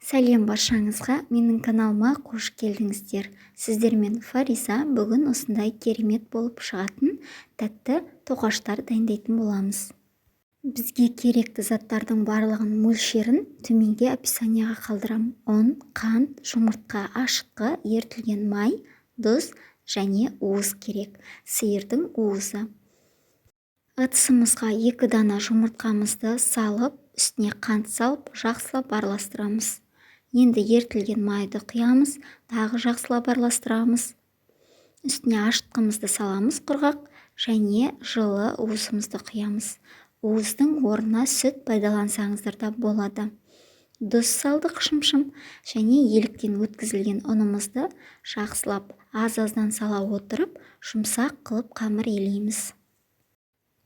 Сәлем баршаңызға, менің каналыма қош келдіңіздер. Сіздермен Фариза бүгін осындай керемет болып шығатын тәтті тоқаштар дайындайтын боламыз. Бізге керекті заттардың барлығын мөлшерін төменге описанияға қалдырамын. ұн, қант, жұмыртқа, ашытқы, ерітілген май, тұз және уыз керек. Сиырдың уызы. Ыдысымызға 2 дана жұмыртқамызды салып, үстіне қант салып, жақсылап араластырамыз. Енді ерітілген майды құямыз, тағы жақсылап араластырамыз. Үстіне ашытқымызды саламыз құрғақ және жылы уызымызды құямыз. Уыздың орнына сүт пайдалансаңыздар да болады. Тұз салдық шым-шым және еліктен өткізілген ұнымызды жақсылап аз-аздан сала отырып, жұмсақ қылып қамыр елейміз.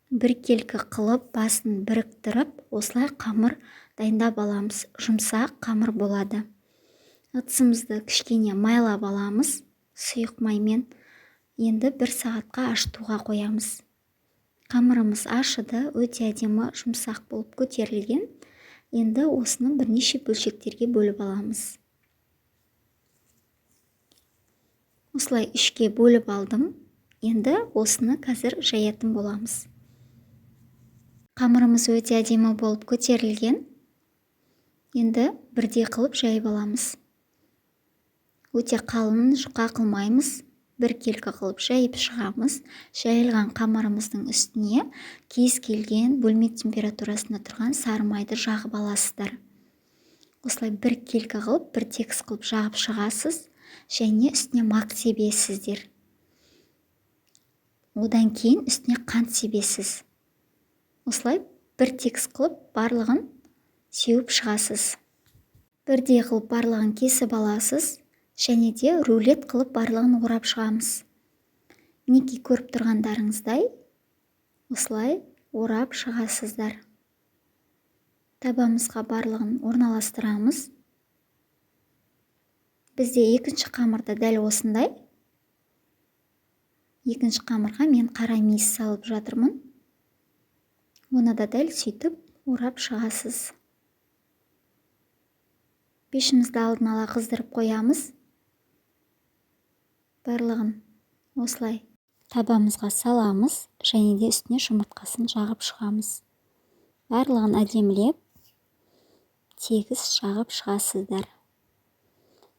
Біркелкі қылып басын біріктіріп, осылай қамыр дайындап аламыз. Жұмсақ қамыр болады. Ыдысымызды кішкене майлап аламыз, сұйық маймен. Енді 1 сағатқа ашытуға қоямыз. Қамырымыз ашыды, өте әдемі жұмсақ болып көтерілген. Енді осыны бірнеше бөлшектерге бөліп аламыз. Осылай 3-ке бөліп алдым. Енді осыны қазір жаятын боламыз. Қамырымыз өте әдемі болып көтерілген. Енді бірдей қылып жайып аламыз. Өте қалың жұқа қылмаймыз. Біркелкі қылып жайып шығамыз. Жайылған қамырымыздың үстіне кез келген бөлме температурасында тұрған сары майды жағып аласыздар. Осылай біркелкі қылып, бір тегіс қылып жағып шығасыз және үстіне мак себесіздер. Одан кейін үстіне қант себесіз. Осылай бір тегіс қылып барлығын сеуіп шығасыз. Бірдей қылып барлығын кесіп аласыз және де рулет қылып барлығын орап шығамыз. Мінекей көріп тұрғандарыңыздай осылай орап шығасыздар. Табамызға барлығын орналастырамыз. Бізде екінші қамырда дәл осындай. Екінші қамырға мен қара мейіз салып жатырмын. Оны да дәл сөйтіп орап шығасыз. Пешімізді алдын ала қыздырып қоямыз. Барлығын осылай табамызға саламыз және де үстіне жұмыртқасын жағып шығамыз. Барлығын әдемілеп тегіс жағып шығасыздар.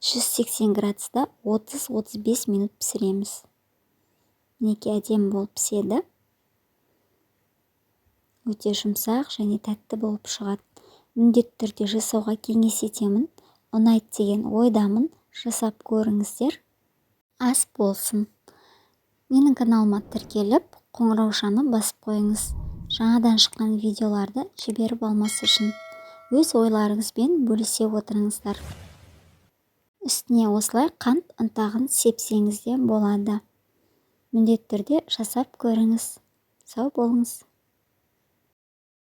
180 градуста 30-35 минут пісіреміз. Мінекей әдемі болып піседі. Өте жұмсақ және тәтті болып шығады. Міндетті түрде жасауға кеңес етемін. Ұнайды деген ойдамын. Жасап көріңіздер. Ас болсын. Менің каналыма тіркеліп, қоңыраушаны басып қойыңыз. Жаңадан шыққан видеоларды жіберіп алмас үшін өз ойларыңызбен бөлісе отырыңыздар. Үстіне осылай қант ұнтағын сепсеңіз де болады. Міндетті түрде жасап көріңіз. Сау болыңыз.